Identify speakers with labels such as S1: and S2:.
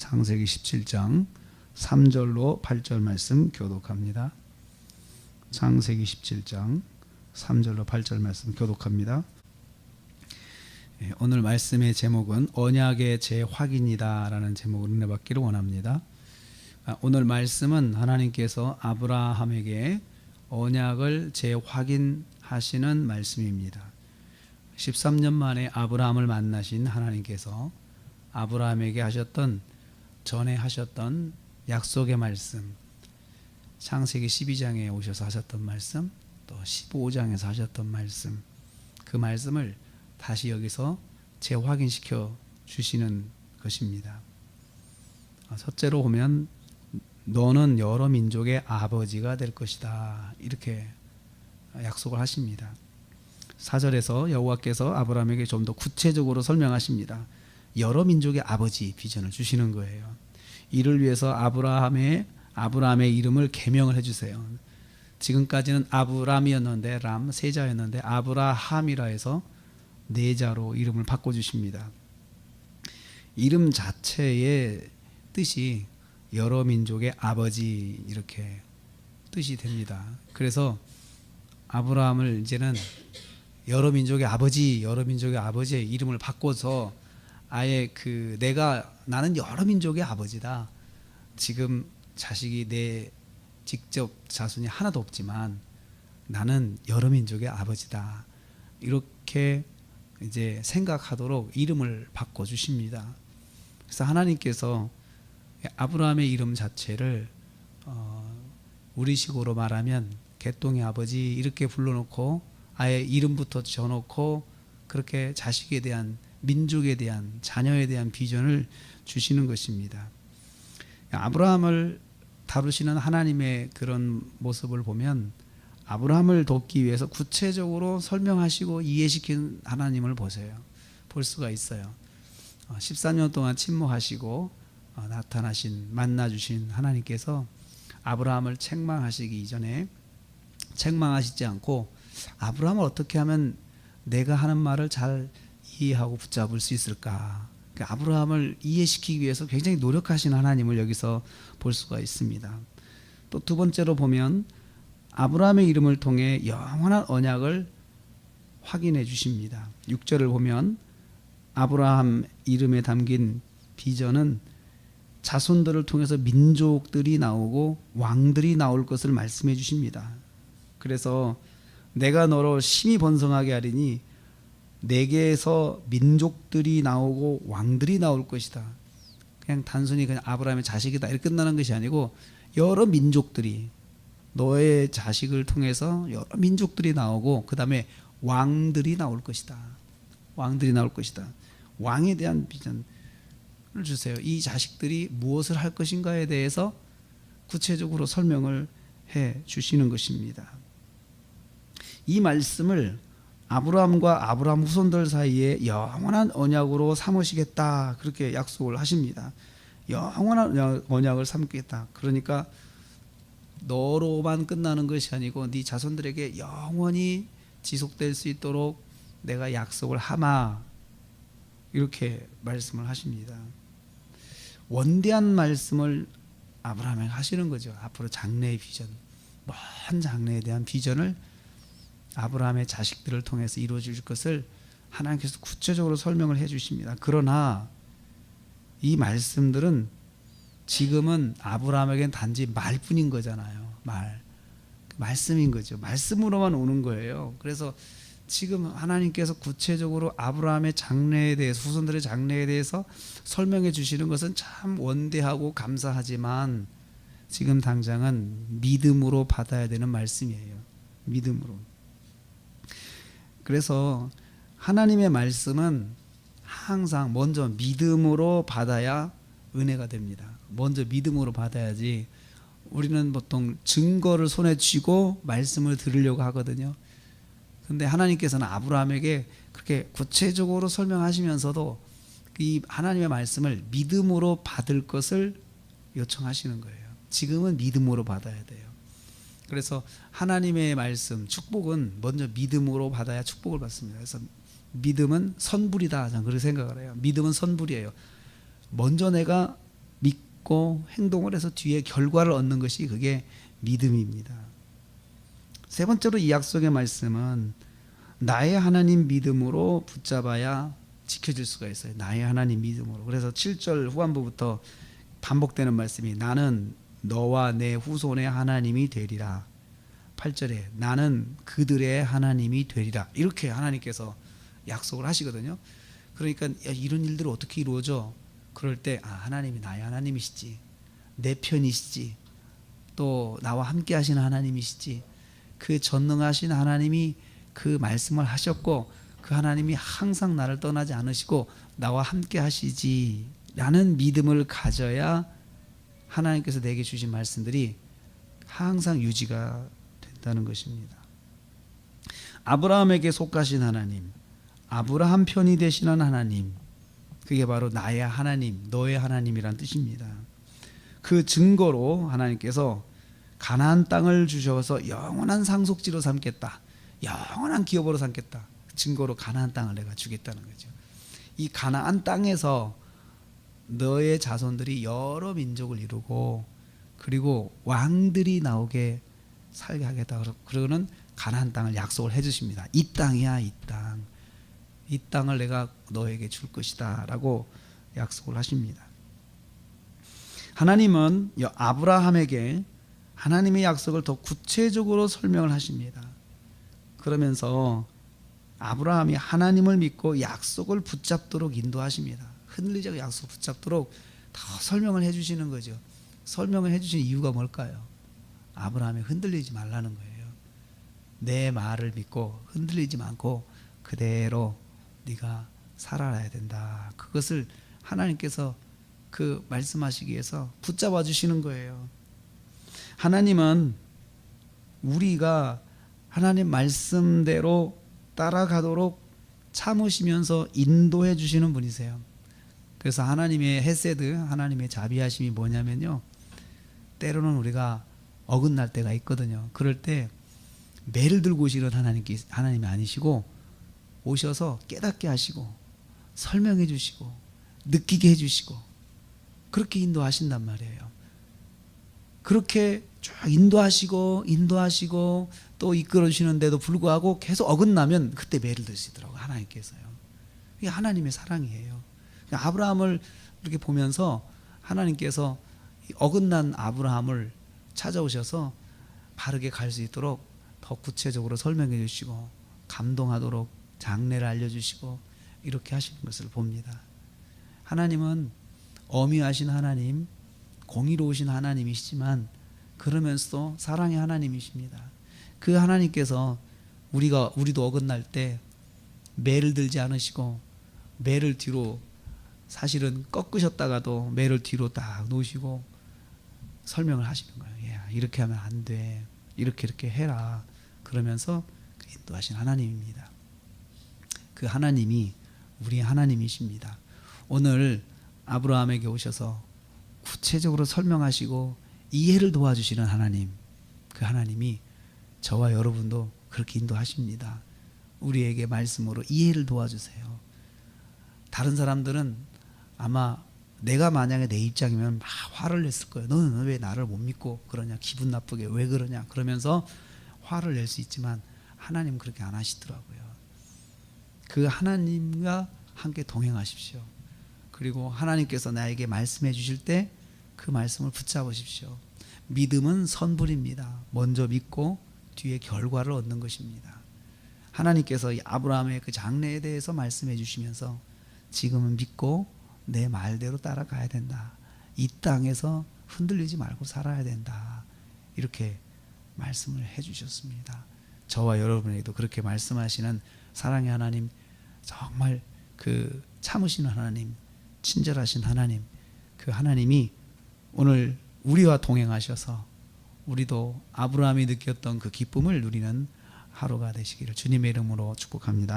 S1: 창세기 17장 3절로 8절 말씀 교독합니다. 창세기 17장 3절로 8절 말씀 교독합니다. 오늘 말씀의 제목은 언약의 재확인이다 라는 제목으로 은혜 받기를 원합니다. 오늘 말씀은 하나님께서 아브라함에게 언약을 재확인하시는 말씀입니다. 13년 만에 아브라함을 만나신 하나님께서 아브라함에게 전에 하셨던 약속의 말씀, 창세기 12장에 오셔서 하셨던 말씀, 또 15장에서 하셨던 말씀, 그 말씀을 다시 여기서 재확인시켜 주시는 것입니다. 첫째로 보면 너는 여러 민족의 아버지가 될 것이다, 이렇게 약속을 하십니다. 4절에서 여호와께서 아브라함에게 좀 더 구체적으로 설명하십니다. 여러 민족의 아버지 비전을 주시는 거예요. 이를 위해서 아브라함의 이름을 개명을 해주세요. 지금까지는 아브람이었는데 람 세자였는데 아브라함이라 해서 네자로 이름을 바꿔주십니다. 이름 자체의 뜻이 여러 민족의 아버지, 이렇게 뜻이 됩니다. 그래서 아브라함을 이제는 여러 민족의 아버지의 이름을 바꿔서 아예 나는 여러 민족의 아버지다. 지금 자식이 내 직접 자손이 하나도 없지만 나는 여러 민족의 아버지다, 이렇게 이제 생각하도록 이름을 바꿔 주십니다. 그래서 하나님께서 아브라함의 이름 자체를 우리식으로 말하면 개똥의 아버지 이렇게 불러놓고 아예 이름부터 줘놓고 그렇게 자식에 대한, 민족에 대한, 자녀에 대한 비전을 주시는 것입니다. 아브라함을 다루시는 하나님의 그런 모습을 보면 아브라함을 돕기 위해서 구체적으로 설명하시고 이해시킨 하나님을 볼 수가 있어요. 14년 동안 침묵하시고 만나주신 하나님께서 아브라함을 책망하시기 이전에 책망하시지 않고 아브라함을 어떻게 하면 내가 하는 말을 잘 이해하고 붙잡을 수 있을까, 아브라함을 이해시키기 위해서 굉장히 노력하신 하나님을 여기서 볼 수가 있습니다. 또 두 번째로 보면 아브라함의 이름을 통해 영원한 언약을 확인해 주십니다. 6절을 보면 아브라함 이름에 담긴 비전은 자손들을 통해서 민족들이 나오고 왕들이 나올 것을 말씀해 주십니다. 그래서 내가 너로 심히 번성하게 하리니 내게서 민족들이 나오고 왕들이 나올 것이다. 그냥 단순히 아브라함의 자식이다 이렇게 끝나는 것이 아니고 여러 민족들이, 너의 자식을 통해서 여러 민족들이 나오고 그 다음에 왕들이 나올 것이다. 왕에 대한 비전을 주세요. 이 자식들이 무엇을 할 것인가에 대해서 구체적으로 설명을 해 주시는 것입니다. 이 말씀을 아브라함과 아브라함 후손들 사이에 영원한 언약으로 삼으시겠다, 그렇게 약속을 하십니다. 영원한 언약을 삼겠다. 그러니까 너로만 끝나는 것이 아니고 네 자손들에게 영원히 지속될 수 있도록 내가 약속을 하마, 이렇게 말씀을 하십니다. 원대한 말씀을 아브라함에게 하시는 거죠. 앞으로 장래의 비전, 먼 장래에 대한 비전을 아브라함의 자식들을 통해서 이루어질 것을 하나님께서 구체적으로 설명을 해 주십니다. 그러나 이 말씀들은 지금은 아브라함에게는 단지 말뿐인 거잖아요. 말씀인 거죠. 말씀으로만 오는 거예요. 그래서 지금 하나님께서 구체적으로 아브라함의 장래에 대해서, 후손들의 장래에 대해서 설명해 주시는 것은 참 원대하고 감사하지만 지금 당장은 믿음으로 받아야 되는 말씀이에요. 믿음으로. 그래서 하나님의 말씀은 항상 먼저 믿음으로 받아야 은혜가 됩니다. 먼저 믿음으로 받아야지. 우리는 보통 증거를 손에 쥐고 말씀을 들으려고 하거든요. 근데 하나님께서는 아브라함에게 그렇게 구체적으로 설명하시면서도 이 하나님의 말씀을 믿음으로 받을 것을 요청하시는 거예요. 지금은 믿음으로 받아야 돼요. 그래서 하나님의 말씀, 축복은 먼저 믿음으로 받아야 축복을 받습니다. 그래서 믿음은 선불이다, 저는 그렇게 생각을 해요. 믿음은 선불이에요. 먼저 내가 믿고 행동을 해서 뒤에 결과를 얻는 것이 그게 믿음입니다. 세 번째로 이 약속의 말씀은 나의 하나님 믿음으로 붙잡아야 지켜질 수가 있어요. 나의 하나님 믿음으로. 그래서 7절 후반부부터 반복되는 말씀이 나는 너와 내 후손의 하나님이 되리라. 8절에 나는 그들의 하나님이 되리라. 이렇게 하나님께서 약속을 하시거든요. 그러니까 이런 일들이 어떻게 이루어져? 그럴 때 하나님이 나의 하나님이시지, 내 편이시지, 또 나와 함께 하시는 하나님이시지, 그 전능하신 하나님이 그 말씀을 하셨고 그 하나님이 항상 나를 떠나지 않으시고 나와 함께 하시지 라는 믿음을 가져야 하나님께서 내게 주신 말씀들이 항상 유지가 된다는 것입니다. 아브라함에게 속하신 하나님, 아브라함 편이 되시는 하나님, 그게 바로 나의 하나님, 너의 하나님이란 뜻입니다. 그 증거로 하나님께서 가나안 땅을 주셔서 영원한 상속지로 삼겠다, 영원한 기업으로 삼겠다, 증거로 가나안 땅을 내가 주겠다는 거죠. 이 가나안 땅에서 너의 자손들이 여러 민족을 이루고 그리고 왕들이 나오게 살게 하겠다. 그러고는 가나안 땅을 약속을 해주십니다. 이 땅이야, 이 땅. 이 땅을 내가 너에게 줄 것이다 라고 약속을 하십니다. 하나님은 아브라함에게 하나님의 약속을 더 구체적으로 설명을 하십니다. 그러면서 아브라함이 하나님을 믿고 약속을 붙잡도록 인도하십니다. 흔들리지 않고 약속 붙잡도록 더 설명을 해주시는 거죠. 설명을 해주신 이유가 뭘까요? 아브라함이 흔들리지 말라는 거예요. 내 말을 믿고 흔들리지 않고 그대로 네가 살아야 된다. 그것을 하나님께서 그 말씀하시기 위해서 붙잡아 주시는 거예요. 하나님은 우리가 하나님 말씀대로 따라가도록 참으시면서 인도해 주시는 분이세요. 그래서 하나님의 헤세드, 하나님의 자비하심이 뭐냐면요, 때로는 우리가 어긋날 때가 있거든요. 그럴 때 매를 들고 오시는 하나님이 아니시고 오셔서 깨닫게 하시고 설명해 주시고 느끼게 해 주시고 그렇게 인도하신단 말이에요. 그렇게 쭉 인도하시고 또 이끌어 주시는데도 불구하고 계속 어긋나면 그때 매를 드시더라고요. 하나님께서요. 이게 하나님의 사랑이에요. 아브라함을 이렇게 보면서 하나님께서 어긋난 아브라함을 찾아오셔서 바르게 갈 수 있도록 더 구체적으로 설명해 주시고 감동하도록 장례를 알려주시고 이렇게 하시는 것을 봅니다. 하나님은 어미하신 하나님, 공의로우신 하나님이시지만 그러면서도 사랑의 하나님이십니다. 그 하나님께서 우리도 어긋날 때 매를 들지 않으시고 매를 뒤로 사실은 꺾으셨다가도 매를 뒤로 딱 놓으시고 설명을 하시는 거예요. 야, 이렇게 하면 안 돼. 이렇게 해라. 그러면서 인도하신 하나님입니다. 그 하나님이 우리의 하나님이십니다. 오늘 아브라함에게 오셔서 구체적으로 설명하시고 이해를 도와주시는 하나님, 그 하나님이 저와 여러분도 그렇게 인도하십니다. 우리에게 말씀으로 이해를 도와주세요. 다른 사람들은 아마 내가 만약에 내 입장이면 막 화를 냈을 거예요. 너는 왜 나를 못 믿고 그러냐, 기분 나쁘게 왜 그러냐, 그러면서 화를 낼 수 있지만 하나님은 그렇게 안 하시더라고요. 그 하나님과 함께 동행하십시오. 그리고 하나님께서 나에게 말씀해 주실 때 그 말씀을 붙잡으십시오. 믿음은 선불입니다. 먼저 믿고 뒤에 결과를 얻는 것입니다. 하나님께서 아브라함의 그 장래에 대해서 말씀해 주시면서 지금은 믿고 내 말대로 따라가야 된다. 이 땅에서 흔들리지 말고 살아야 된다. 이렇게 말씀을 해 주셨습니다. 저와 여러분에게도 그렇게 말씀하시는 사랑의 하나님, 정말 그 참으시는 하나님, 친절하신 하나님, 그 하나님이 오늘 우리와 동행하셔서 우리도 아브라함이 느꼈던 그 기쁨을 누리는 하루가 되시기를 주님의 이름으로 축복합니다.